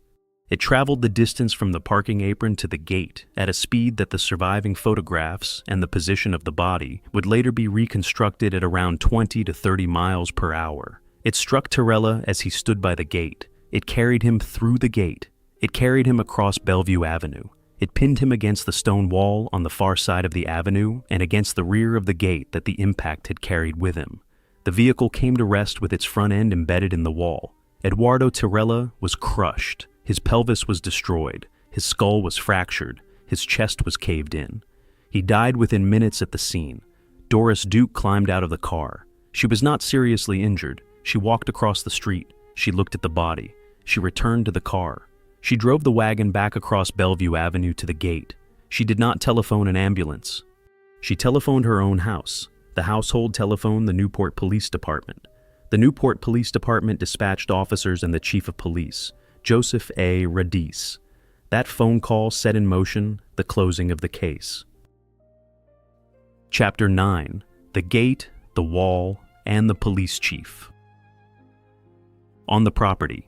It traveled the distance from the parking apron to the gate at a speed that the surviving photographs and the position of the body would later be reconstructed at around 20 to 30 miles per hour. It struck Tirella as he stood by the gate. It carried him through the gate. It carried him across Bellevue Avenue. It pinned him against the stone wall on the far side of the avenue and against the rear of the gate that the impact had carried with him. The vehicle came to rest with its front end embedded in the wall. Eduardo Tirella was crushed. His pelvis was destroyed. His skull was fractured. His chest was caved in. He died within minutes at the scene. Doris Duke climbed out of the car. She was not seriously injured. She walked across the street. She looked at the body. She returned to the car. She drove the wagon back across Bellevue Avenue to the gate. She did not telephone an ambulance. She telephoned her own house. The household telephoned the Newport Police Department. The Newport Police Department dispatched officers and the chief of police, Joseph A. Radice. That phone call set in motion the closing of the case. Chapter 9. The Gate, the Wall, and the Police Chief. On the property.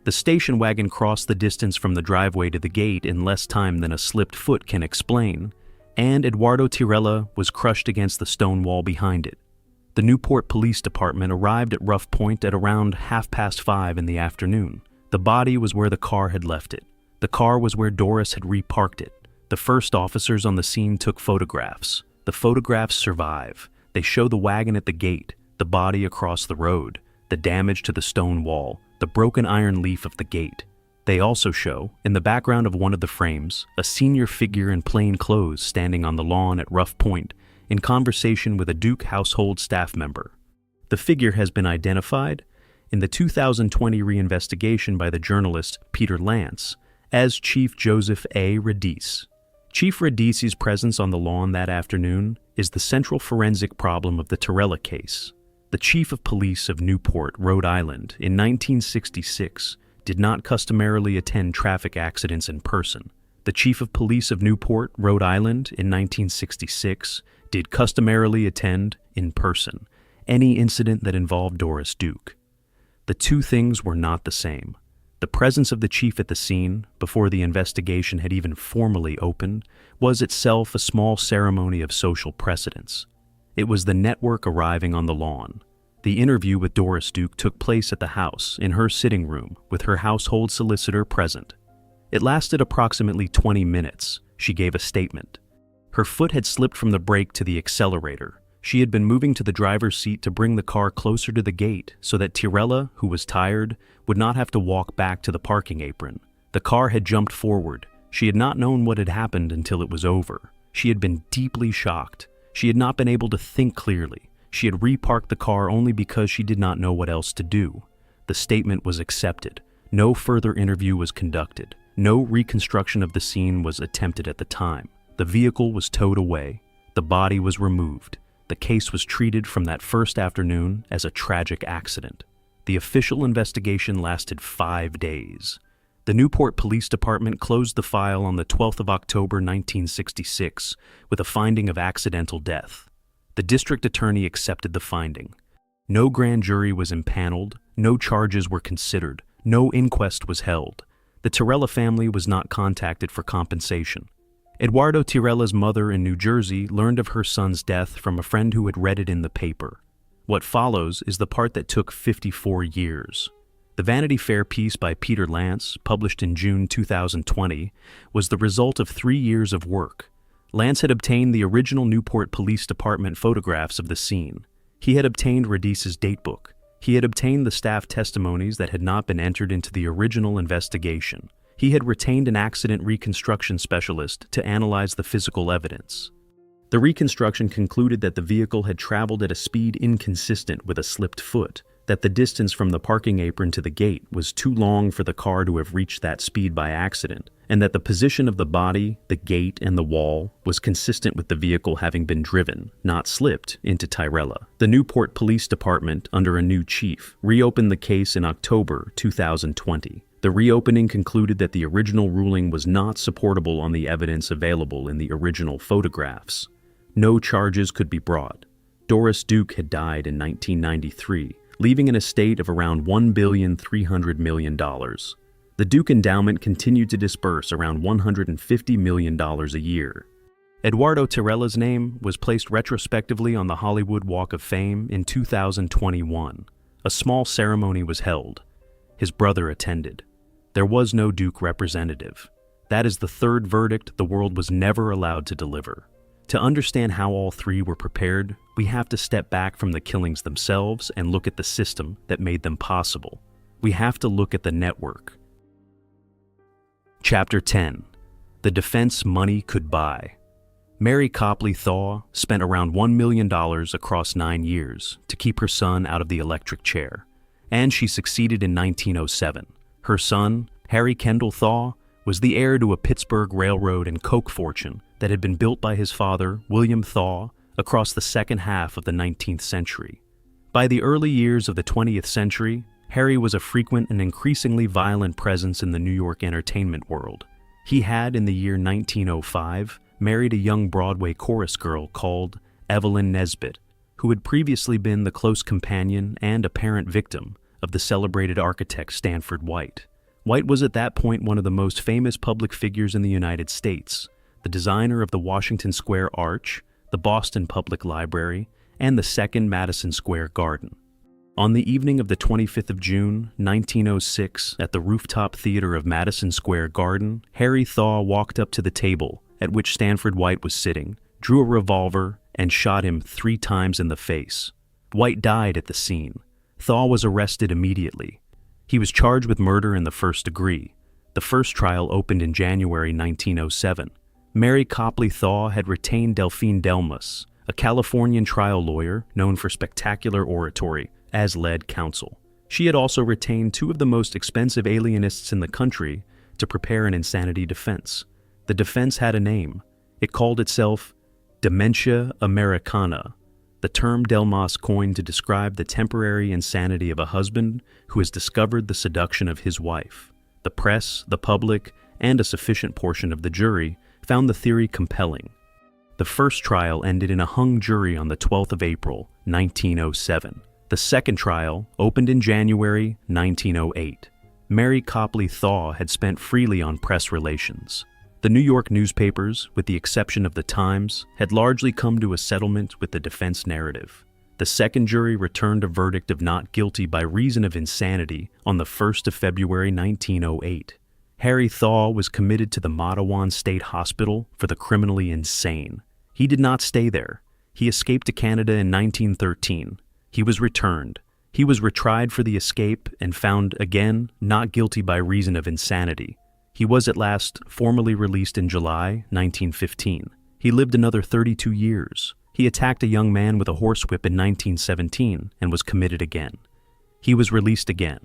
The station wagon crossed the distance from the driveway to the gate in less time than a slipped foot can explain, and Eduardo Tirella was crushed against the stone wall behind it. The Newport Police Department arrived at Rough Point at around 5:30 in the afternoon. The body was where the car had left it. The car was where Doris had reparked it. The first officers on the scene took photographs. The photographs survive. They show the wagon at the gate, the body across the road, the damage to the stone wall, the broken iron leaf of the gate. They also show, in the background of one of the frames, a senior figure in plain clothes standing on the lawn at Rough Point in conversation with a Duke household staff member. The figure has been identified in the 2020 reinvestigation by the journalist Peter Lance as Chief Joseph A. Radice. Chief Radice's presence on the lawn that afternoon is the central forensic problem of the Tirella case. The Chief of Police of Newport, Rhode Island, in 1966, did not customarily attend traffic accidents in person. The Chief of Police of Newport, Rhode Island, in 1966, did customarily attend, in person, any incident that involved Doris Duke. The two things were not the same. The presence of the chief at the scene, before the investigation had even formally opened, was itself a small ceremony of social precedence. It was the network arriving on the lawn. The interview with Doris Duke took place at the house, in her sitting room, with her household solicitor present. It lasted approximately 20 minutes. She gave a statement. Her foot had slipped from the brake to the accelerator. She had been moving to the driver's seat to bring the car closer to the gate so that Tirella, who was tired, would not have to walk back to the parking apron. The car had jumped forward. She had not known what had happened until it was over. She had been deeply shocked. She had not been able to think clearly. She had reparked the car only because she did not know what else to do. The statement was accepted. No further interview was conducted. No reconstruction of the scene was attempted at the time. The vehicle was towed away. The body was removed. The case was treated from that first afternoon as a tragic accident. The official investigation lasted 5 days. The Newport Police Department closed the file on the 12th of October 1966 with a finding of accidental death. The district attorney accepted the finding. No grand jury was impaneled, no charges were considered, no inquest was held. The Tirella family was not contacted for compensation. Eduardo Tirella's mother in New Jersey learned of her son's death from a friend who had read it in the paper. What follows is the part that took 54 years. The Vanity Fair piece by Peter Lance, published in June 2020, was the result of 3 years of work. Lance had obtained the original Newport Police Department photographs of the scene. He had obtained Radice's datebook. He had obtained the staff testimonies that had not been entered into the original investigation. He had retained an accident reconstruction specialist to analyze the physical evidence. The reconstruction concluded that the vehicle had traveled at a speed inconsistent with a slipped foot, that the distance from the parking apron to the gate was too long for the car to have reached that speed by accident, and that the position of the body, the gate, and the wall was consistent with the vehicle having been driven, not slipped, into Tirella. The Newport Police Department, under a new chief, reopened the case in October 2020. The reopening concluded that the original ruling was not supportable on the evidence available in the original photographs. No charges could be brought. Doris Duke had died in 1993, leaving an estate of around $1,300,000,000. The Duke endowment continued to disburse around $150 million a year. Eduardo Tirella's name was placed retrospectively on the Hollywood Walk of Fame in 2021. A small ceremony was held. His brother attended. There was no Duke representative. That is the third verdict the world was never allowed to deliver. To understand how all three were prepared, we have to step back from the killings themselves and look at the system that made them possible. We have to look at the network. Chapter 10. The Defense Money Could Buy. Mary Copley Thaw spent around $1 million across 9 years to keep her son out of the electric chair, and she succeeded in 1907. Her son, Harry Kendall Thaw, was the heir to a Pittsburgh railroad and coke fortune that had been built by his father, William Thaw, across the second half of the 19th century. By the early years of the 20th century, Harry was a frequent and increasingly violent presence in the New York entertainment world. He had, in the year 1905, married a young Broadway chorus girl called Evelyn Nesbit, who had previously been the close companion and apparent victim of the celebrated architect Stanford White. White was at that point one of the most famous public figures in the United States. the designer of the Washington Square Arch, the Boston Public Library, and the second Madison Square Garden. On the evening of the 25th of June, 1906, at the rooftop theater of Madison Square Garden, Harry Thaw walked up to the table at which Stanford White was sitting, drew a revolver, and shot him 3 times in the face. White died at the scene. Thaw was arrested immediately. He was charged with murder in the first degree. The first trial opened in January 1907. Mary Copley Thaw had retained Delphine Delmas, a Californian trial lawyer known for spectacular oratory, as lead counsel. She had also retained 2 of the most expensive alienists in the country to prepare an insanity defense. The defense had a name. It called itself Dementia Americana, the term Delmas coined to describe the temporary insanity of a husband who has discovered the seduction of his wife. The press, the public, and a sufficient portion of the jury found the theory compelling. The first trial ended in a hung jury on the 12th of April, 1907. The second trial opened in January 1908. Mary Copley Thaw had spent freely on press relations. The New York newspapers, with the exception of the Times, had largely come to a settlement with the defense narrative. The second jury returned a verdict of not guilty by reason of insanity on the 1st of February 1908. Harry Thaw was committed to the Matawan State Hospital for the criminally insane. He did not stay there. He escaped to Canada in 1913. He was returned. He was retried for the escape and found, again, not guilty by reason of insanity. He was at last formally released in July 1915. He lived another 32 years. He attacked a young man with a horsewhip in 1917 and was committed again. He was released again.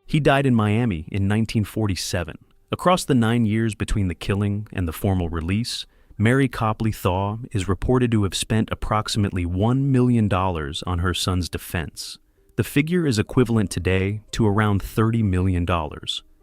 He died in Miami in 1947. Across the 9 years between the killing and the formal release, Mary Copley Thaw is reported to have spent approximately $1 million on her son's defense. The figure is equivalent today to around $30 million.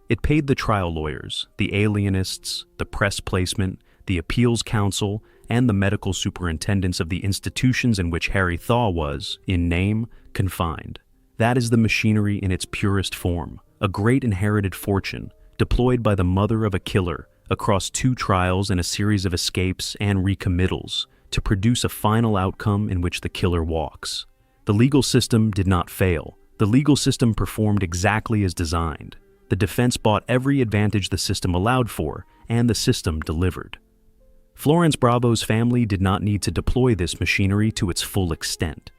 It paid the trial lawyers, the alienists, the press placement, the appeals counsel, and the medical superintendents of the institutions in which Harry Thaw was, in name, confined. That is the machinery in its purest form, a great inherited fortune, deployed by the mother of a killer across 2 trials and a series of escapes and recommittals to produce a final outcome in which the killer walks. The legal system did not fail. The legal system performed exactly as designed. The defense bought every advantage the system allowed for, and the system delivered. Florence Bravo's family did not need to deploy this machinery to its full extent.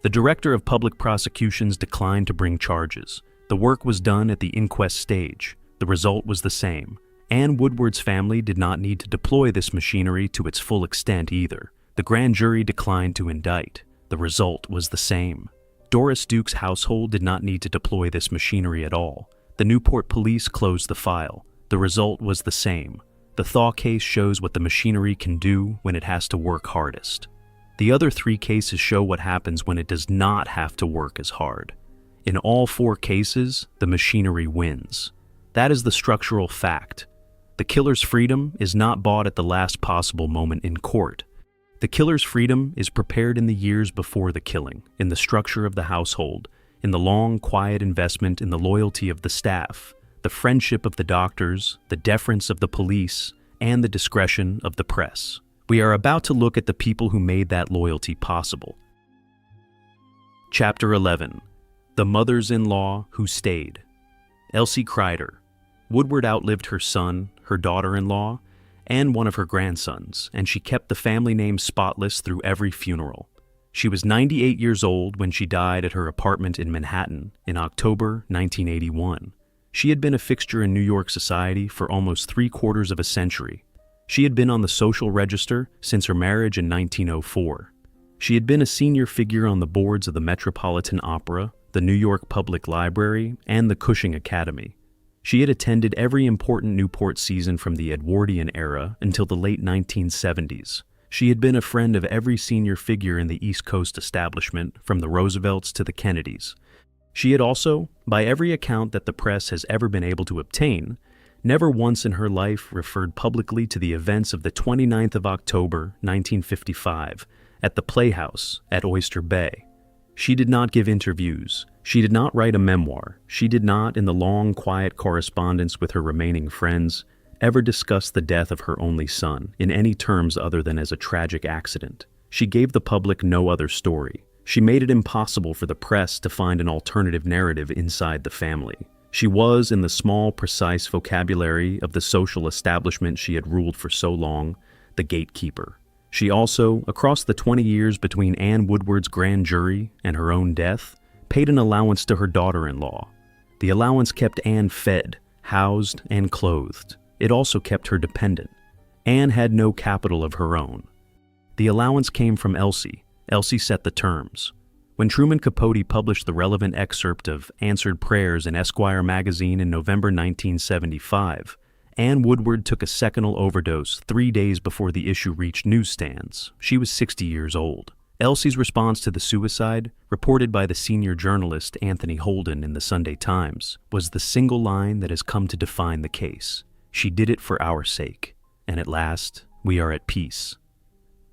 The director of public prosecutions declined to bring charges. The work was done at the inquest stage. The result was the same. Anne Woodward's family did not need to deploy this machinery to its full extent either. The grand jury declined to indict. The result was the same. Doris Duke's household did not need to deploy this machinery at all. The Newport police closed the file. The result was the same. The Thaw case shows what the machinery can do when it has to work hardest. The other 3 cases show what happens when it does not have to work as hard. In all 4 cases, the machinery wins. That is the structural fact. The killer's freedom is not bought at the last possible moment in court. The killer's freedom is prepared in the years before the killing, in the structure of the household, in the long, quiet investment in the loyalty of the staff, the friendship of the doctors, the deference of the police, and the discretion of the press. We are about to look at the people who made that loyalty possible. Chapter 11. The Mothers-in-Law Who Stayed. Elsie Cryder. Woodward outlived her son, her daughter-in-law, and one of her grandsons, and she kept the family name spotless through every funeral. She was 98 years old when she died at her apartment in Manhattan in October 1981. She had been a fixture in New York society for almost 3/4 of a century. She had been on the social register since her marriage in 1904. She had been a senior figure on the boards of the Metropolitan Opera, the New York Public Library, and the Cushing Academy. She had attended every important Newport season from the Edwardian era until the late 1970s. She had been a friend of every senior figure in the East Coast establishment, from the Roosevelts to the Kennedys. She had also, by every account that the press has ever been able to obtain, never once in her life referred publicly to the events of the 29th of October, 1955, at the Playhouse at Oyster Bay. She did not give interviews. She did not write a memoir. She did not, in the long, quiet correspondence with her remaining friends, ever discussed the death of her only son in any terms other than as a tragic accident. She gave the public no other story. She made it impossible for the press to find an alternative narrative inside the family. She was, in the small, precise vocabulary of the social establishment she had ruled for so long, the gatekeeper. She also, across the 20 years between Anne Woodward's grand jury and her own death, paid an allowance to her daughter-in-law. The allowance kept Anne fed, housed, and clothed. It also kept her dependent. Anne had no capital of her own. The allowance came from Elsie. Elsie set the terms. When Truman Capote published the relevant excerpt of Answered Prayers in Esquire magazine in November 1975, Anne Woodward took a seconal overdose 3 days before the issue reached newsstands. She was 60 years old. Elsie's response to the suicide, reported by the senior journalist Anthony Holden in the Sunday Times, was the single line that has come to define the case. She did it for our sake, and at last, we are at peace.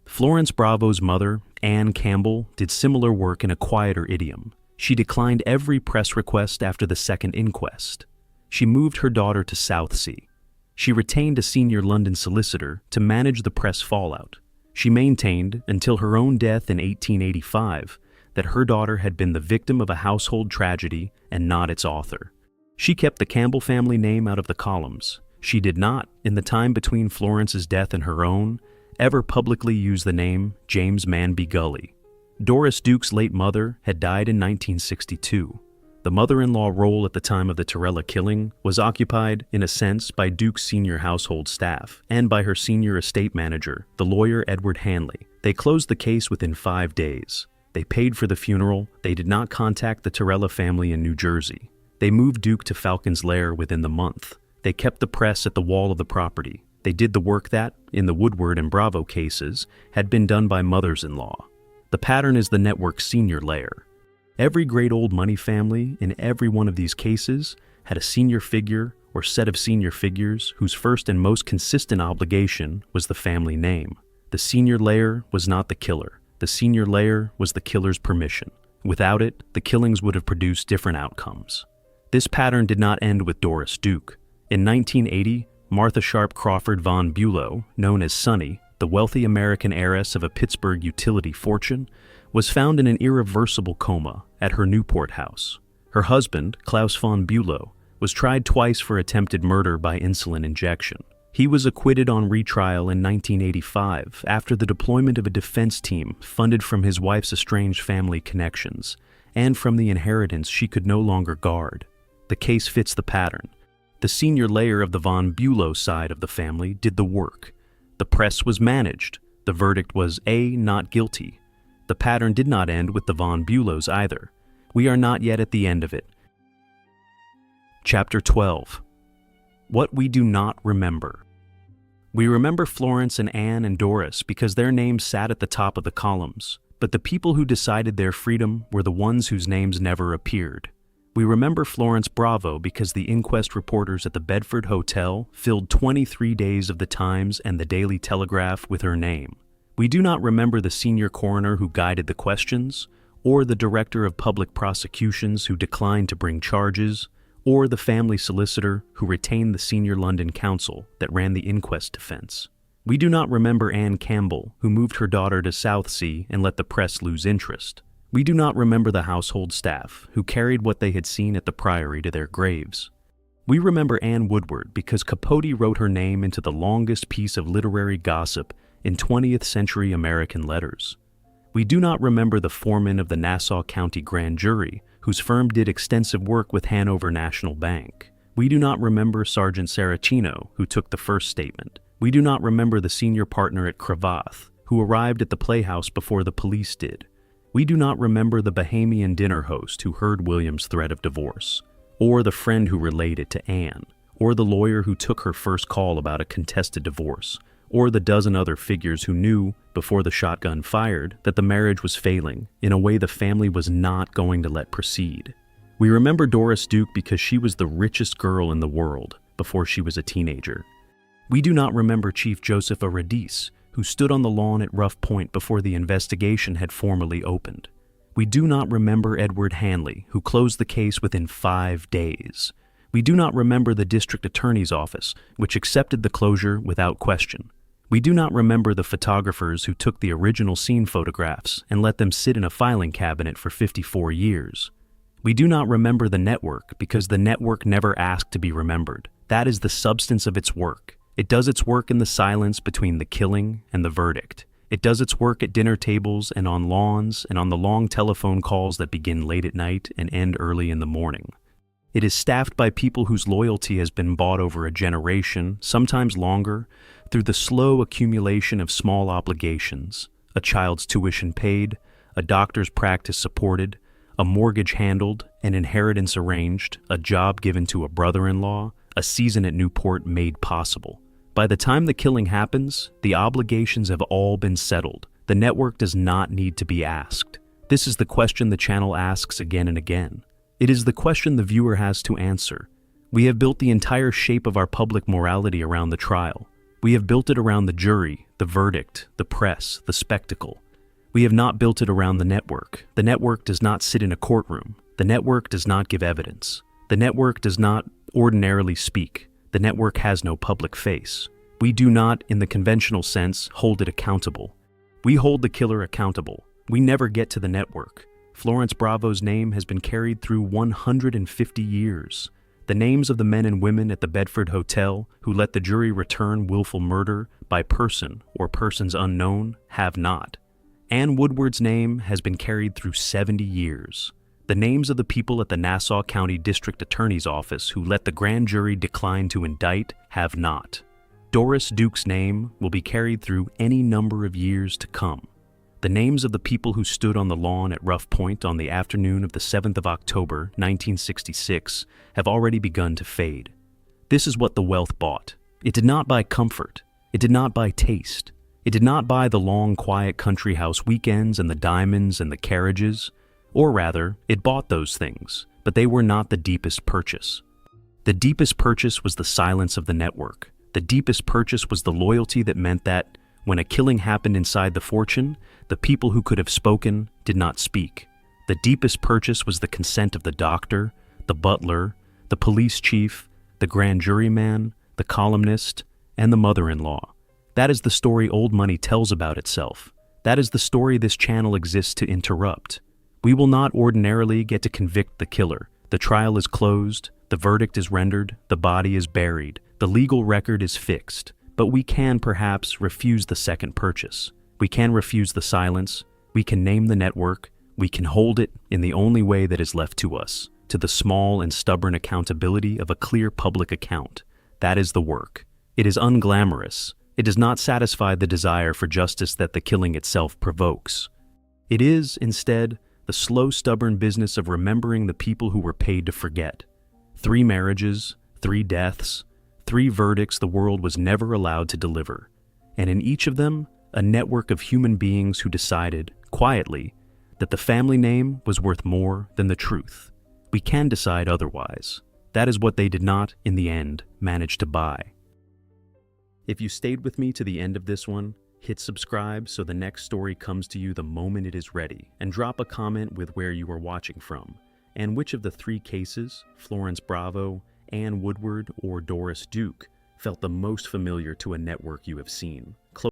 Florence Bravo's mother, Anne Campbell, did similar work in a quieter idiom. She declined every press request after the second inquest. She moved her daughter to Southsea. She retained a senior London solicitor to manage the press fallout. She maintained, until her own death in 1885, that her daughter had been the victim of a household tragedy and not its author. She kept the Campbell family name out of the columns. She did not, in the time between Florence's death and her own, ever publicly use the name James Manby Gully. Doris Duke's late mother had died in 1962. The mother-in-law role at the time of the Tirella killing was occupied, in a sense, by Duke's senior household staff and by her senior estate manager, the lawyer Edward Hanley. They closed the case within 5 days. They paid for the funeral. They did not contact the Tirella family in New Jersey. They moved Duke to Falcon's Lair within the month. They kept the press at the wall of the property. They did the work that, in the Woodward and Bravo cases, had been done by mothers-in-law. The pattern is the network's senior layer. Every great old money family in every one of these cases had a senior figure or set of senior figures whose first and most consistent obligation was the family name. The senior layer was not the killer. The senior layer was the killer's permission. Without it, the killings would have produced different outcomes. This pattern did not end with Doris Duke. In 1980, Martha Sharp Crawford von Bulow, known as Sunny, the wealthy American heiress of a Pittsburgh utility fortune, was found in an irreversible coma at her Newport house. Her husband, Klaus von Bulow, was tried twice for attempted murder by insulin injection. He was acquitted on retrial in 1985 after the deployment of a defense team funded from his wife's estranged family connections and from the inheritance she could no longer guard. The case fits the pattern. The senior layer of the von Bulow side of the family did the work. The press was managed. The verdict was A, not guilty. The pattern did not end with the von Bulows either. We are not yet at the end of it. Chapter 12. What we do not remember. We remember Florence and Anne and Doris because their names sat at the top of the columns, but the people who decided their freedom were the ones whose names never appeared. We remember Florence Bravo because the inquest reporters at the Bedford Hotel filled 23 days of the Times and the Daily Telegraph with her name. We do not remember the senior coroner who guided the questions, or the director of public prosecutions who declined to bring charges, or the family solicitor who retained the senior London counsel that ran the inquest defense. We do not remember Anne Campbell, who moved her daughter to Southsea and let the press lose interest. We do not remember the household staff, who carried what they had seen at the Priory to their graves. We remember Anne Woodward because Capote wrote her name into the longest piece of literary gossip in 20th century American letters. We do not remember the foreman of the Nassau County grand jury, whose firm did extensive work with Hanover National Bank. We do not remember Sergeant Saracino, who took the first statement. We do not remember the senior partner at Cravath, who arrived at the playhouse before the police did. We do not remember the Bahamian dinner host who heard William's threat of divorce, or the friend who relayed it to Anne, or the lawyer who took her first call about a contested divorce, or the dozen other figures who knew, before the shotgun fired, that the marriage was failing in a way the family was not going to let proceed. We remember Doris Duke because she was the richest girl in the world before she was a teenager. We do not remember Chief Joseph Radice, who stood on the lawn at Rough Point before the investigation had formally opened. We do not remember Edward Hanley, who closed the case within 5 days. We do not remember the district attorney's office, which accepted the closure without question. We do not remember the photographers who took the original scene photographs and let them sit in a filing cabinet for 54 years. We do not remember the network because the network never asked to be remembered. That is the substance of its work. It does its work in the silence between the killing and the verdict. It does its work at dinner tables and on lawns and on the long telephone calls that begin late at night and end early in the morning. It is staffed by people whose loyalty has been bought over a generation, sometimes longer, through the slow accumulation of small obligations: a child's tuition paid, a doctor's practice supported, a mortgage handled, an inheritance arranged, a job given to a brother-in-law, a season at Newport made possible. By the time the killing happens, the obligations have all been settled. The network does not need to be asked. This is the question the channel asks again and again. It is the question the viewer has to answer. We have built the entire shape of our public morality around the trial. We have built it around the jury, the verdict, the press, the spectacle. We have not built it around the network. The network does not sit in a courtroom. The network does not give evidence. The network does not ordinarily speak. The network has no public face. We do not, in the conventional sense, hold it accountable. We hold the killer accountable. We never get to the network. Florence Bravo's name has been carried through 150 years. The names of the men and women at the Bedford Hotel who let the jury return willful murder by person or persons unknown have not. Anne Woodward's name has been carried through 70 years. The names of the people at the Nassau County District Attorney's Office who let the grand jury decline to indict have not. Doris Duke's name will be carried through any number of years to come. The names of the people who stood on the lawn at Rough Point on the afternoon of the 7th of October, 1966, have already begun to fade. This is what the wealth bought. It did not buy comfort. It did not buy taste. It did not buy the long, quiet country house weekends and the diamonds and the carriages. Or rather, it bought those things, but they were not the deepest purchase. The deepest purchase was the silence of the network. The deepest purchase was the loyalty that meant that, when a killing happened inside the fortune, the people who could have spoken did not speak. The deepest purchase was the consent of the doctor, the butler, the police chief, the grand juryman, the columnist, and the mother-in-law. That is the story old money tells about itself. That is the story this channel exists to interrupt. We will not ordinarily get to convict the killer. The trial is closed, the verdict is rendered, the body is buried, the legal record is fixed. But we can perhaps refuse the second purchase. We can refuse the silence. We can name the network. We can hold it in the only way that is left to us, to the small and stubborn accountability of a clear public account. That is the work. It is unglamorous. It does not satisfy the desire for justice that the killing itself provokes. It is, instead, the slow, stubborn business of remembering the people who were paid to forget. 3 marriages, 3 deaths, 3 verdicts the world was never allowed to deliver, and in each of them, a network of human beings who decided, quietly, that the family name was worth more than the truth. We can decide otherwise. That is what they did not, in the end, manage to buy. If you stayed with me to the end of this one, hit subscribe so the next story comes to you the moment it is ready, and drop a comment with where you are watching from, and which of the 3 cases, Florence Bravo, Anne Woodward, or Doris Duke, felt the most familiar to a network you have seen.